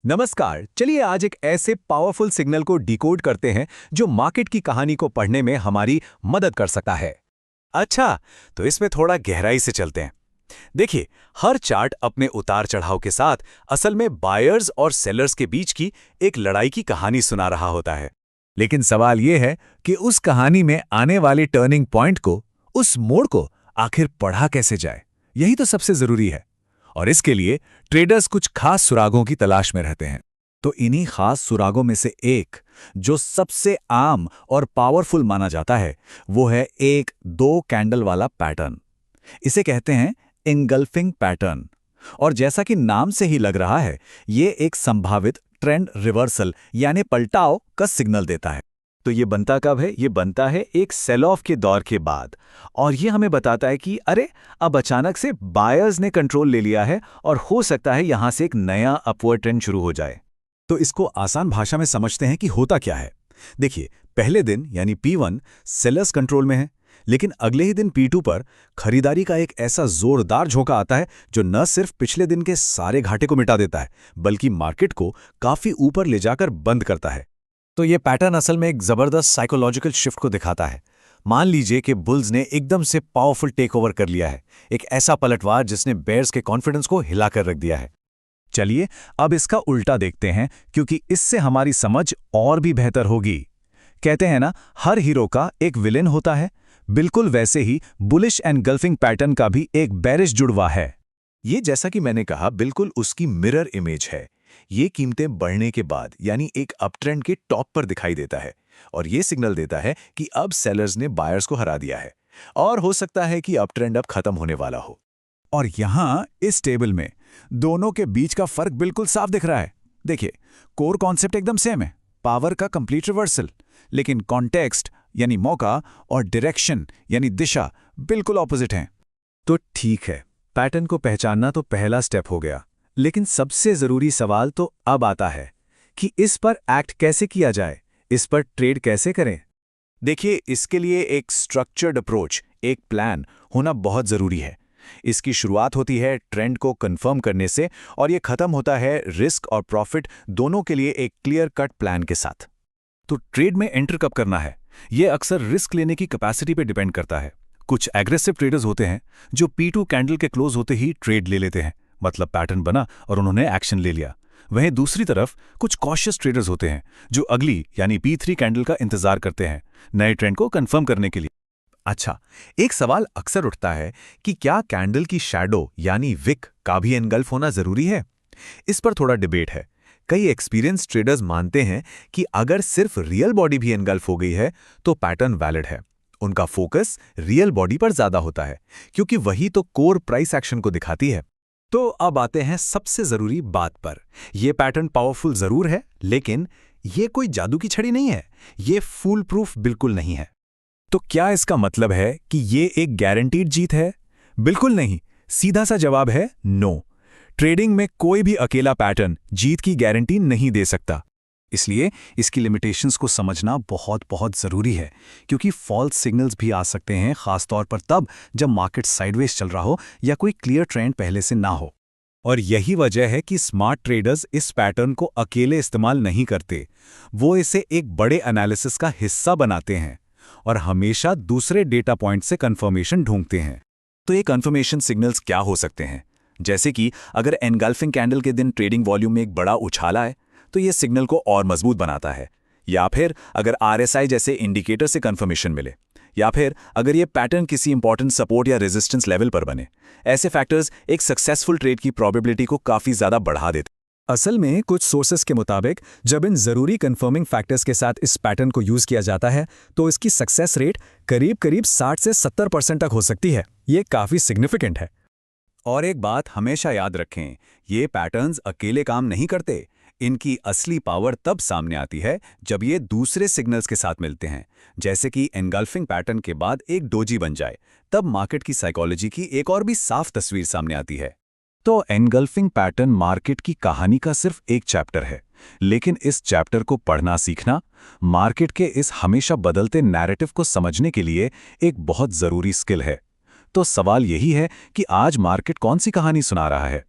नमस्कार। चलिए आज एक ऐसे पावरफुल सिग्नल को डिकोड करते हैं जो मार्केट की कहानी को पढ़ने में हमारी मदद कर सकता है। अच्छा, तो इसमें थोड़ा गहराई से चलते हैं। देखिए, हर चार्ट अपने उतार चढ़ाव के साथ असल में बायर्स और सेलर्स के बीच की एक लड़ाई की कहानी सुना रहा होता है। लेकिन सवाल यह है कि उस कहानी में आने वाले टर्निंग पॉइंट को, उस मोड़ को आखिर पढ़ा कैसे जाए, यही तो सबसे जरूरी है। और इसके लिए ट्रेडर्स कुछ खास सुरागों की तलाश में रहते हैं। तो इन्हीं खास सुरागों में से एक जो सबसे आम और पावरफुल माना जाता है वो है एक दो कैंडल वाला पैटर्न। इसे कहते हैं इंगल्फिंग पैटर्न। और जैसा कि नाम से ही लग रहा है, ये एक संभावित ट्रेंड रिवर्सल यानी पलटाव का सिग्नल देता है। तो ये बनता कब है? ये बनता है एक सेल ऑफ के दौर के बाद। और ये हमें बताता है कि अरे, अब अचानक से बायर्स ने कंट्रोल ले लिया है और हो सकता है यहां से एक नया अपवर्ड ट्रेंड शुरू हो जाए। तो इसको आसान भाषा में समझते हैं कि होता क्या है। देखिए, पहले दिन यानी P1 सेलर्स कंट्रोल में है, लेकिन अगले ही दिन P2 पर खरीदारी का एक ऐसा जोरदार झोंका आता है जो न सिर्फ पिछले दिन के सारे घाटे को मिटा देता है, बल्कि मार्केट को काफी ऊपर ले जाकर बंद करता है। तो ये पैटर्न असल में एक जबरदस्त साइकोलॉजिकल शिफ्ट को दिखाता है। मान लीजिए कि बुल्स ने एकदम से पावरफुल टेक ओवर कर लिया है, एक ऐसा पलटवार जिसने बेयर्स के कॉन्फिडेंस को हिलाकर रख दिया है। चलिए अब इसका उल्टा देखते हैं, क्योंकि इससे हमारी समझ और भी बेहतर होगी। कहते हैं ना, हर हीरो का एक विलेन होता है। बिल्कुल वैसे ही बुलिश एंड गल्फिंग पैटर्न का भी एक बेरिश जुड़वा है। ये, जैसा कि मैंने कहा, बिल्कुल उसकी मिरर इमेज है। ये कीमतें बढ़ने के बाद यानी एक अपट्रेंड के टॉप पर दिखाई देता है और ये सिग्नल देता है कि अब सेलर्स ने बायर्स को हरा दिया है और हो सकता है कि अपट्रेंड अब खत्म होने वाला हो। और यहां इस टेबल में दोनों के बीच का फर्क बिल्कुल साफ दिख रहा है। देखिए, कोर कॉन्सेप्ट एकदम सेम है, पावर का कंप्लीट रिवर्सल, लेकिन कॉन्टेक्स्ट यानी मौका और डायरेक्शन यानी दिशा बिल्कुल ऑपोजिट हैं। तो ठीक है, पैटर्न को पहचानना तो पहला स्टेप हो गया, लेकिन सबसे जरूरी सवाल तो अब आता है कि इस पर एक्ट कैसे किया जाए, इस पर ट्रेड कैसे करें। देखिए, इसके लिए एक स्ट्रक्चर्ड अप्रोच, एक प्लान होना बहुत जरूरी है। इसकी शुरुआत होती है ट्रेंड को कंफर्म करने से और ये खत्म होता है रिस्क और प्रॉफिट दोनों के लिए एक क्लियर कट प्लान के साथ। तो ट्रेड में एंटर कब करना है, यह अक्सर रिस्क लेने की कैपेसिटी पे डिपेंड करता है। कुछ एग्रेसिव ट्रेडर्स होते हैं जो P2 कैंडल के क्लोज होते ही ट्रेड ले लेते हैं, मतलब पैटर्न बना और उन्होंने एक्शन ले लिया। वहीं दूसरी तरफ कुछ कॉशियस ट्रेडर्स होते हैं जो अगली यानी P3 कैंडल का इंतजार करते हैं नए ट्रेंड को कंफर्म करने के लिए। अच्छा, एक सवाल अक्सर उठता है कि क्या कैंडल की शैडो यानी विक का भी एनगल्फ होना जरूरी है? इस पर थोड़ा डिबेट है। कई एक्सपीरियंस ट्रेडर्स मानते हैं कि अगर सिर्फ रियल बॉडी भी एनगल्फ हो गई है तो पैटर्न वैलिड है। उनका फोकस रियल बॉडी पर ज्यादा होता है, क्योंकि वही तो कोर प्राइस एक्शन को दिखाती है। तो अब आते हैं सबसे जरूरी बात पर। यह पैटर्न पावरफुल जरूर है, लेकिन यह कोई जादू की छड़ी नहीं है। यह फूल प्रूफ बिल्कुल नहीं है। तो क्या इसका मतलब है कि यह एक गारंटीड जीत है? बिल्कुल नहीं। सीधा सा जवाब है नो। ट्रेडिंग में कोई भी अकेला पैटर्न जीत की गारंटी नहीं दे सकता। इसलिए इसकी लिमिटेशंस को समझना बहुत बहुत जरूरी है, क्योंकि फॉल्स सिग्नल्स भी आ सकते हैं, खासतौर पर तब जब मार्केट साइडवेज चल रहा हो या कोई क्लियर ट्रेंड पहले से ना हो। और यही वजह है कि स्मार्ट ट्रेडर्स इस पैटर्न को अकेले इस्तेमाल नहीं करते। वो इसे एक बड़े एनालिसिस का हिस्सा बनाते हैं और हमेशा दूसरे डेटा पॉइंट से कंफर्मेशन ढूंढते हैं। तो ये कंफर्मेशन सिग्नल्स क्या हो सकते हैं? जैसे कि अगर एनगल्फिंग कैंडल के दिन ट्रेडिंग वॉल्यूम में एक बड़ा उछाल आए तो ये सिग्नल को और मजबूत बनाता है, या फिर अगर RSI जैसे इंडिकेटर से कंफर्मेशन मिले, या फिर अगर ये पैटर्न किसी इंपॉर्टेंट सपोर्ट या रेजिस्टेंस लेवल पर बने। ऐसे फैक्टर्स एक सक्सेसफुल ट्रेड की प्रोबेबिलिटी को काफी ज्यादा बढ़ा देते। असल में कुछ सोर्सेस के मुताबिक जब इन जरूरी कंफर्मिंग फैक्टर्स के साथ इस पैटर्न को यूज किया जाता है तो इसकी सक्सेस रेट करीब करीब 60 से 70% तक हो सकती है। ये काफी सिग्निफिकेंट है। और एक बात हमेशा याद रखें, ये पैटर्न्स अकेले काम नहीं करते। इनकी असली पावर तब सामने आती है जब ये दूसरे सिग्नल्स के साथ मिलते हैं, जैसे कि एनगल्फिंग पैटर्न के बाद एक डोजी बन जाए। तब मार्केट की साइकोलॉजी की एक और भी साफ तस्वीर सामने आती है। तो एनगल्फिंग पैटर्न मार्केट की कहानी का सिर्फ एक चैप्टर है, लेकिन इस चैप्टर को पढ़ना सीखना मार्केट के इस हमेशा बदलते नैरेटिव को समझने के लिए एक बहुत जरूरी स्किल है। तो सवाल यही है कि आज मार्केट कौन सी कहानी सुना रहा है?